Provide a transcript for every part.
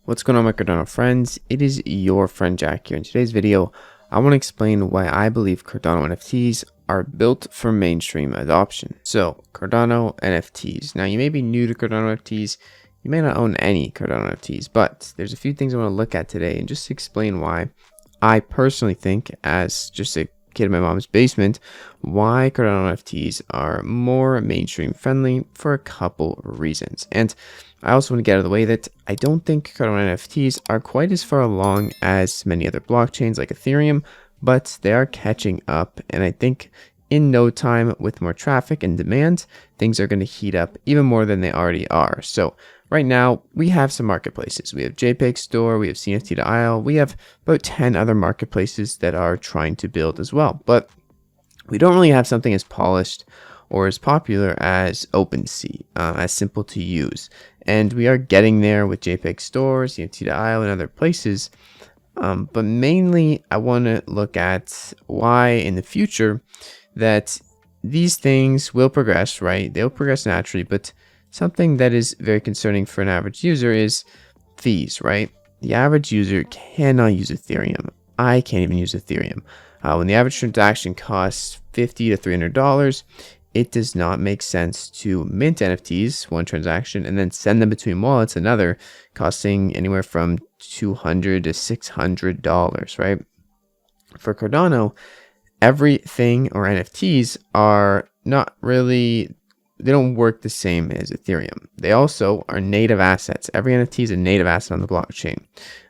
What's going on, my Cardano friends? It is your friend Jack here. In today's video, I want to explain why I believe Cardano NFTs are built for mainstream adoption. So, Cardano NFTs. Now, you may be new to Cardano NFTs. You may not own any Cardano NFTs, but there's a few things I want to look at today and just explain why I personally think, as just a kid in my mom's basement, why Cardano NFTs are more mainstream friendly for a couple reasons. And I also want to get out of the way that I don't think Cardano NFTs are quite as far along as many other blockchains like Ethereum, but they are catching up. And I think in no time, with more traffic and demand, things are going to heat up even more than they already are. So right now, we have some marketplaces. We have JPEG Store, we have CNFT to IL, we have about 10 other marketplaces that are trying to build as well. But we don't really have something as polished or as popular as OpenSea, as simple to use. And we are getting there with JPEG Store, CNFT to IL, and other places. But mainly, I want to look at why in the future that these things will progress, right? They'll progress naturally, but something that is very concerning for an average user is fees, right? The average user cannot use Ethereum. I can't even use Ethereum. When the average transaction costs $50 to $300, it does not make sense to mint NFTs, one transaction, and then send them between wallets, another, costing anywhere from $200 to $600, right? For Cardano, everything or NFTs are not really, they don't work the same as Ethereum. They also are native assets. Every NFT is a native asset on the blockchain.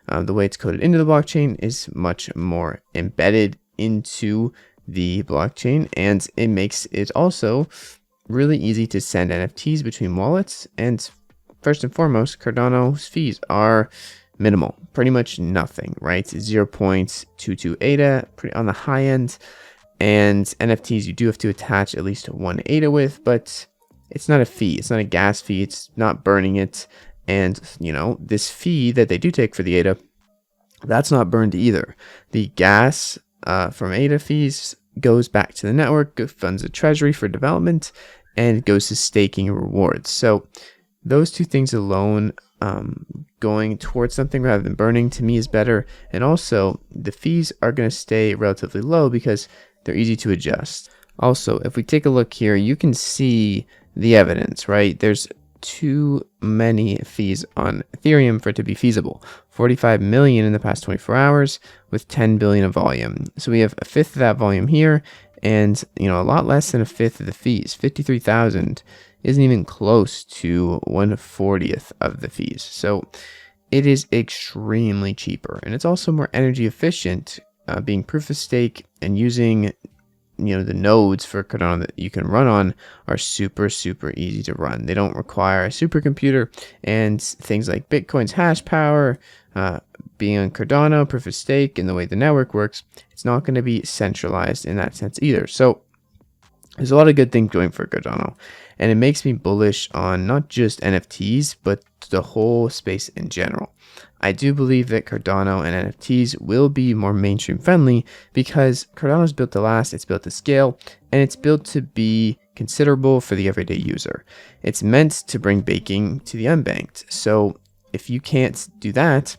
The way it's coded into the blockchain is much more embedded into the blockchain, and it makes it also really easy to send NFTs between wallets. And first and foremost, Cardano's fees are minimal, pretty much nothing, right? 0.22 ADA, pretty on the high end. And NFTs, you do have to attach at least one ADA with, but it's not a fee. It's not a gas fee. It's not burning it. And, you know, this fee that they do take for the ADA, that's not burned either. The gas from ADA fees goes back to the network, funds the treasury for development, and goes to staking and rewards. So those two things alone, going towards something rather than burning, to me is better. And also, the fees are going to stay relatively low because they're easy to adjust. Also, if we take a look here, you can see the evidence, right? There's too many fees on Ethereum for it to be feasible. 45 million in the past 24 hours with 10 billion of volume. So we have a fifth of that volume here, and a lot less than a fifth of the fees. 53,000 isn't even close to 1/40th of the fees. So it is extremely cheaper, and it's also more energy efficient, being proof of stake and using the nodes for Cardano that you can run on are super easy to run. They don't require a supercomputer, and things like Bitcoin's hash power, being on Cardano, proof of stake, and the way the network works, it's not going to be centralized in that sense either. So there's a lot of good things going for Cardano, and it makes me bullish on not just NFTs, but the whole space in general. I do believe that Cardano and NFTs will be more mainstream friendly because Cardano is built to last, it's built to scale, and it's built to be considerable for the everyday user. It's meant to bring baking to the unbanked. So if you can't do that,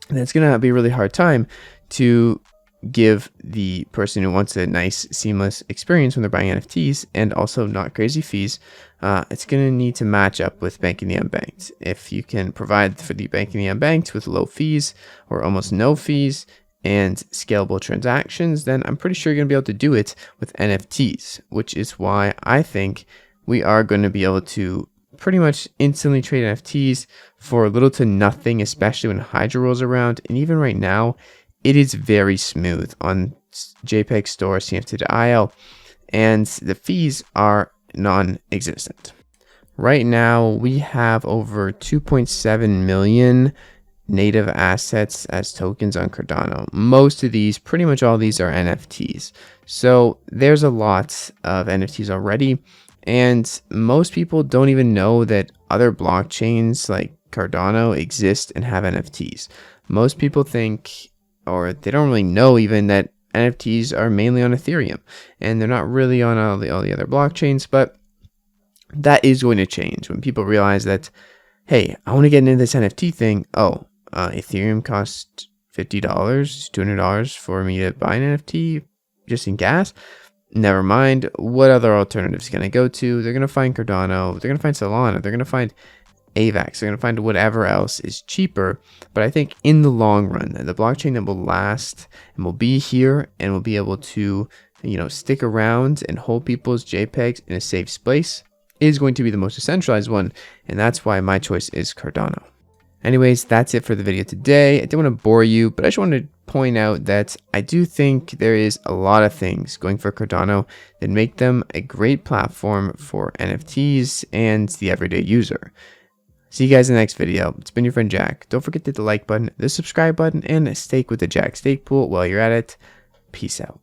then it's going to be a really hard time to give the person who wants a nice, seamless experience when they're buying NFTs and also not crazy fees. It's going to need to match up with banking the unbanked. If you can provide for the banking the unbanked with low fees or almost no fees and scalable transactions, then I'm pretty sure you're going to be able to do it with NFTs, which is why I think we are going to be able to pretty much instantly trade NFTs for little to nothing, especially when Hydra rolls around. And even right now, it is very smooth on JPEG Store, CNFT to IL, and the fees are non-existent. Right now, we have over 2.7 million native assets as tokens on Cardano. Most of these, pretty much all these, are NFTs. So there's a lot of NFTs already, and most people don't even know that other blockchains like Cardano exist and have NFTs. Most people think, or they don't really know even, that NFTs are mainly on Ethereum and they're not really on all the other blockchains. But that is going to change when people realize that, hey, I want to get into this NFT thing. Oh, Ethereum costs $50, $200 for me to buy an NFT just in gas. Never mind. What other alternatives can I go to? They're going to find Cardano. They're going to find Solana. They're going to find AVAX. They're going to find whatever else is cheaper. But I think in the long run, the blockchain that will last and will be here and will be able to, stick around and hold people's JPEGs in a safe space is going to be the most decentralized one. And that's why my choice is Cardano. Anyways, that's it for the video today. I didn't want to bore you, but I just wanted to point out that I do think there is a lot of things going for Cardano that make them a great platform for NFTs and the everyday user. See you guys in the next video. It's been your friend Jack. Don't forget to hit the like button, the subscribe button, and stake with the Jack stake pool while you're at it. Peace out.